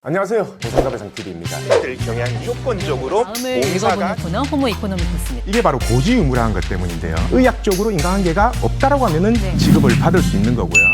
안녕하세요. 보상가배상TV입니다. 들 경향 무조건적으로 다음을 봉사가 읽어보는 코너 호모 이코노미크스입니다. 이게 바로 고지의무라는 것 때문인데요. 의학적으로 인과관계가 없다라고 하면은 네. 지급을 받을 수 있는 거고요.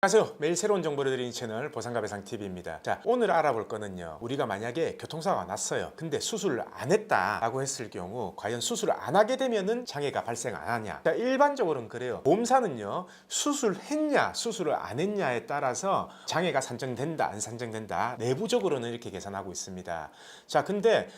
안녕하세요. 매일 새로운 정보를 드리는 채널 보상가배상TV입니다. 자, 오늘 알아볼 거는요. 우리가 만약에 교통사고가 났어요. 근데 수술을 안 했다라고 했을 경우 과연 수술을 안 하게 되면은 장애가 발생 안 하냐? 자, 일반적으로는 그래요. 보험사는요. 수술했냐, 수술을 안 했냐에 따라서 장애가 산정된다, 안 산정된다. 내부적으로는 이렇게 계산하고 있습니다. 자, 근데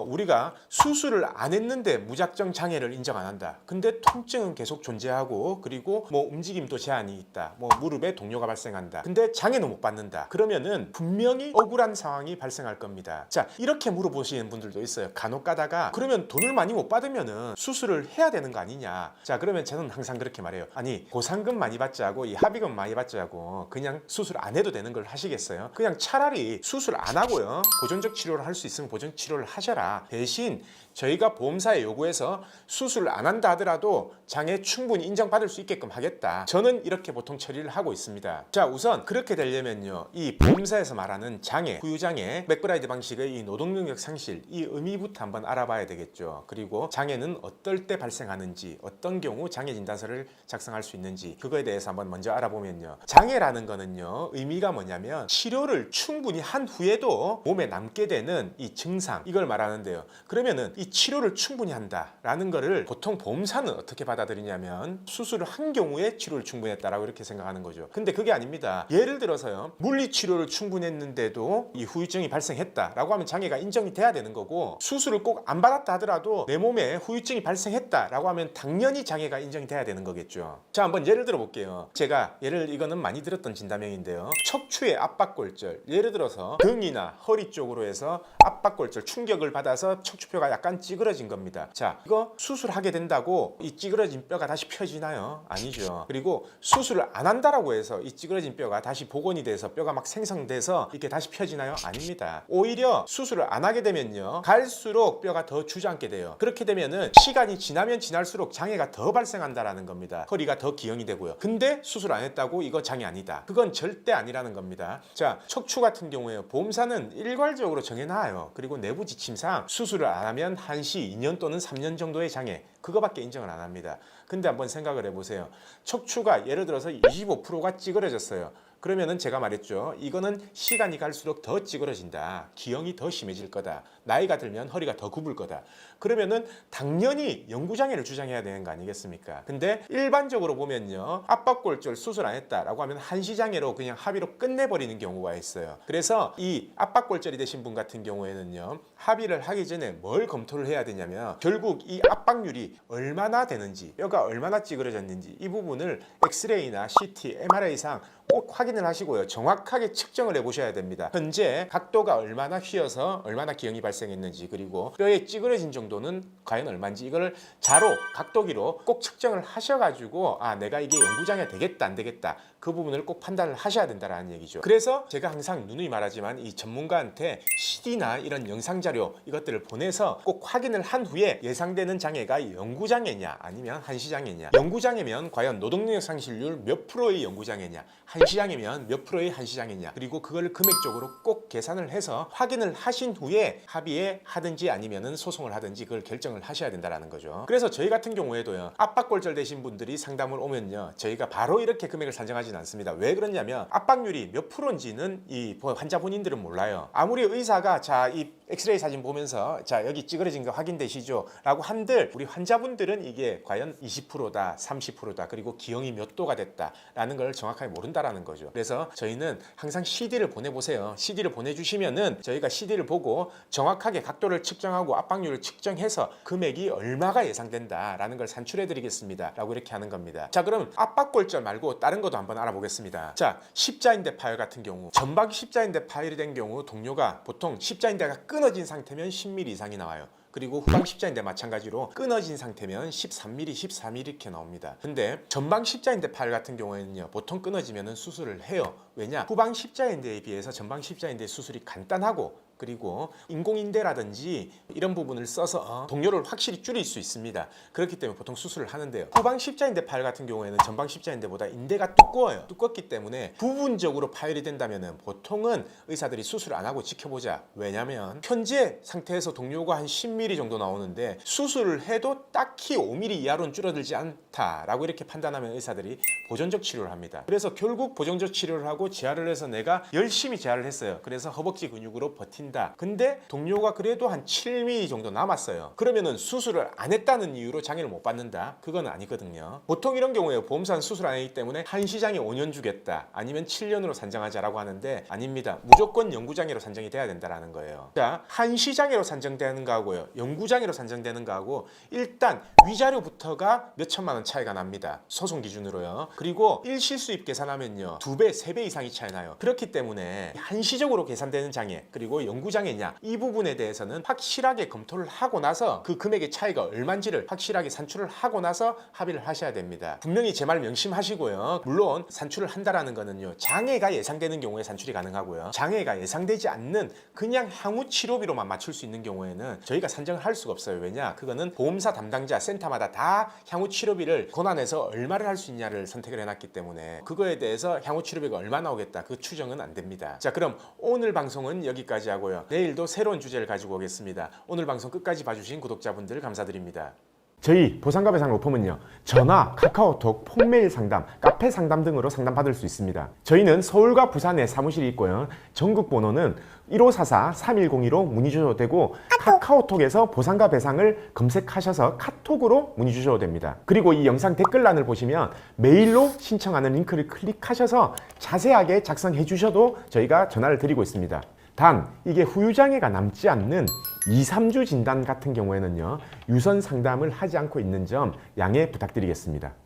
우리가 수술을 안 했는데 무작정 장애를 인정 안 한다. 근데 통증은 계속 존재하고 그리고 뭐 움직임도 제한이 있다. 뭐 무릎에 동요가 발생한다. 근데 장애는 못 받는다. 그러면은 분명히 억울한 상황이 발생할 겁니다. 자, 이렇게 물어보시는 분들도 있어요. 간혹 가다가 그러면 돈을 많이 못 받으면은 수술을 해야 되는 거 아니냐. 자, 그러면 저는 항상 그렇게 말해요. 아니, 보상금 많이 받지 하고 이 합의금 많이 받지 하고 그냥 수술 안 해도 되는 걸 하시겠어요? 그냥 차라리 수술 안 하고요. 보존적 치료를 할 수 있으면 보존 치료를 하셔라. 대신 저희가 보험사에 요구해서 수술을 안 한다 하더라도 장애 충분히 인정받을 수 있게끔 하겠다. 저는 이렇게 보통 처리를 하고 있습니다. 자, 우선 그렇게 되려면요. 이 보험사에서 말하는 장애, 후유장애, 맥브라이드 방식의 이 노동능력 상실, 이 의미부터 한번 알아봐야 되겠죠. 그리고 장애는 어떨 때 발생하는지, 어떤 경우 장애 진단서를 작성할 수 있는지 그거에 대해서 한번 먼저 알아보면요. 장애라는 거는요. 의미가 뭐냐면 치료를 충분히 한 후에도 몸에 남게 되는 이 증상, 이걸 말하는데요. 그러면은 이 치료를 충분히 한다라는 거를 보통 보험사는 어떻게 받아들이냐면 수술을 한 경우에 치료를 충분히 했다라고 이렇게 생각하는 거죠. 근데 그게 아닙니다. 예를 들어서요. 물리치료를 충분히 했는데도 이 후유증이 발생했다라고 하면 장애가 인정이 돼야 되는 거고 수술을 꼭 안 받았다 하더라도 내 몸에 후유증이 발생했다라고 하면 당연히 장애가 인정이 돼야 되는 거겠죠. 자, 한번 예를 들어 볼게요. 제가 이거는 많이 들었던 진단명인데요. 척추의 압박골절, 예를 들어서 등이나 허리 쪽으로 해서 압박골절 충격을 받아서 척추뼈가 약간 찌그러진 겁니다. 자, 이거 수술하게 된다고 이 찌그러진 뼈가 다시 펴지나요? 아니죠. 그리고 수술을 안 한다라고 해서 이 찌그러진 뼈가 다시 복원이 돼서 뼈가 막 생성돼서 이렇게 다시 펴지나요? 아닙니다. 오히려 수술을 안 하게 되면요. 갈수록 뼈가 더 주저앉게 돼요. 그렇게 되면은 시간이 지나면 지날수록 장애가 더 발생한다라는 겁니다. 허리가 더 기형이 되고요. 근데 수술 안 했다고 이거 장애 아니다. 그건 절대 아니라는 겁니다. 자, 척추 같은 경우에 보험사는 일괄적으로 정해놔요. 그리고 내부 지침상 수술을 안 하면 한시 2년 또는 3년 정도의 장애, 그거밖에 인정을 안 합니다. 근데 한번 생각을 해보세요. 척추가 예를 들어서 25%가 찌그러졌어요. 그러면은 제가 말했죠. 이거는 시간이 갈수록 더 찌그러진다. 기형이 더 심해질 거다. 나이가 들면 허리가 더 굽을 거다. 그러면은 당연히 영구장애를 주장해야 되는 거 아니겠습니까? 근데 일반적으로 보면요. 압박골절 수술 안 했다라고 하면 한시장애로 그냥 합의로 끝내버리는 경우가 있어요. 그래서 이 압박골절이 되신 분 같은 경우에는요. 합의를 하기 전에 뭘 검토를 해야 되냐면 결국 이 압박률이 얼마나 되는지, 뼈가 얼마나 찌그러졌는지 이 부분을 엑스레이나 CT, MRI상 꼭 확인을 하시고요. 정확하게 측정을 해보셔야 됩니다. 현재 각도가 얼마나 휘어서 얼마나 기형이 발생했는지 그리고 뼈의 찌그러진 정도는 과연 얼마인지 이걸 자로, 각도기로 꼭 측정을 하셔가지고 아, 내가 이게 영구장애 되겠다 안 되겠다 그 부분을 꼭 판단을 하셔야 된다는 얘기죠. 그래서 제가 항상 누누이 말하지만 이 전문가한테 CD나 이런 영상자료 이것들을 보내서 꼭 확인을 한 후에 예상되는 장애가 영구장애냐 아니면 한시장애냐, 영구장애면 과연 노동능력 상실률 몇 프로의 영구장애냐, 한시장애면 몇 프로의 한시장애냐, 그리고 그걸 금액적으로 꼭 계산을 해서 확인을 하신 후에 합의에 하든지 아니면은 소송을 하든지 그걸 결정을 하셔야 된다는 거죠. 그래서 저희 같은 경우에도요. 압박골절 되신 분들이 상담을 오면요. 저희가 바로 이렇게 금액을 산정하지는 않습니다. 왜 그러냐면 압박률이 몇 프로인지는 이 환자 본인들은 몰라요. 아무리 의사가 자, 이 엑스레이 사진 보면서 자, 여기 찌그러진 거 확인되시죠? 라고 한들 우리 환자분들은 이게 과연 20%다, 30%다, 그리고 기형이 몇 도가 됐다 라는 걸 정확하게 모른다라는 거죠. 그래서 저희는 항상 CD를 보내보세요. CD를 보내주시면은 저희가 CD를 보고 정확하게 각도를 측정하고 압박률을 측정해서 금액이 얼마가 예상된다라는 걸 산출해드리겠습니다. 라고 이렇게 하는 겁니다. 자, 그럼 압박골절 말고 다른 것도 한번 알아보겠습니다. 자, 십자인대 파열 같은 경우 전방 십자인대 파열이 된 경우 동료가 보통 십자인대가 끊어진 상태면 10mm 이상이 나와요. 그리고 후방 십자인대 마찬가지로 끊어진 상태면 13mm, 14mm 이렇게 나옵니다. 근데 전방 십자인대 파열 같은 경우에는요. 보통 끊어지면 수술을 해요. 왜냐? 후방 십자인대에 비해서 전방 십자인대 수술이 간단하고 그리고 인공인대라든지 이런 부분을 써서 동요를 확실히 줄일 수 있습니다. 그렇기 때문에 보통 수술을 하는데요. 후방 십자인대 파열 같은 경우에는 전방 십자인대보다 인대가 두꺼워요. 두껍기 때문에 부분적으로 파열이 된다면 보통은 의사들이 수술을 안 하고 지켜보자. 왜냐하면 현재 상태에서 동요가 한 10mm 정도 나오는데 수술을 해도 딱히 5mm 이하로는 줄어들지 않다라고 이렇게 판단하면 의사들이 보존적 치료를 합니다. 그래서 결국 보존적 치료를 하고 재활을 해서 내가 열심히 재활을 했어요. 그래서 허벅지 근육으로 버틴다. 근데 동료가 그래도 한 7mm 정도 남았어요. 그러면은 수술을 안 했다는 이유로 장애를 못 받는다? 그건 아니거든요. 보통 이런 경우에 보험사는 수술 안 했기 때문에 한시장애 5년 주겠다, 아니면 7년으로 산정하자라고 하는데 아닙니다. 무조건 영구장애로 산정이 돼야 된다는 거예요. 자, 한시장애로 산정되는 거하고요, 영구장애로 산정되는 거하고 일단 위자료부터가 몇 천만 원 차이가 납니다. 소송 기준으로요. 그리고 일실수입 계산하면요 2배, 3배 이상이 차이 나요. 그렇기 때문에 한시적으로 계산되는 장애 그리고 영구장애냐, 이 부분에 대해서는 확실하게 검토를 하고 나서 그 금액의 차이가 얼마인지를 확실하게 산출을 하고 나서 합의를 하셔야 됩니다. 분명히 제 말 명심하시고요. 물론 산출을 한다라는 거는요, 장애가 예상되는 경우에 산출이 가능하고요, 장애가 예상되지 않는 그냥 향후 치료비로만 맞출 수 있는 경우에는 저희가 산정을 할 수가 없어요. 왜냐? 그거는 보험사 담당자 센터마다 다 향후 치료비를 권한해서 얼마를 할 수 있냐를 선택을 해놨기 때문에 그거에 대해서 향후 치료비가 얼마 나오겠다, 그 추정은 안 됩니다. 자, 그럼 오늘 방송은 여기까지 하고요. 내일도 새로운 주제를 가지고 오겠습니다. 오늘 방송 끝까지 봐주신 구독자분들 감사드립니다. 저희 보상과 배상 로펌은요, 전화, 카카오톡, 폰메일 상담, 카페 상담 등으로 상담받을 수 있습니다. 저희는 서울과 부산에 사무실이 있고요. 전국 번호는 1544-3102로 문의 주셔도 되고 카카오톡에서 보상과 배상을 검색하셔서 카톡으로 문의 주셔도 됩니다. 그리고 이 영상 댓글란을 보시면 메일로 신청하는 링크를 클릭하셔서 자세하게 작성해 주셔도 저희가 전화를 드리고 있습니다. 단 이게 후유장애가 남지 않는 2-3주 진단 같은 경우에는요, 유선 상담을 하지 않고 있는 점 양해 부탁드리겠습니다.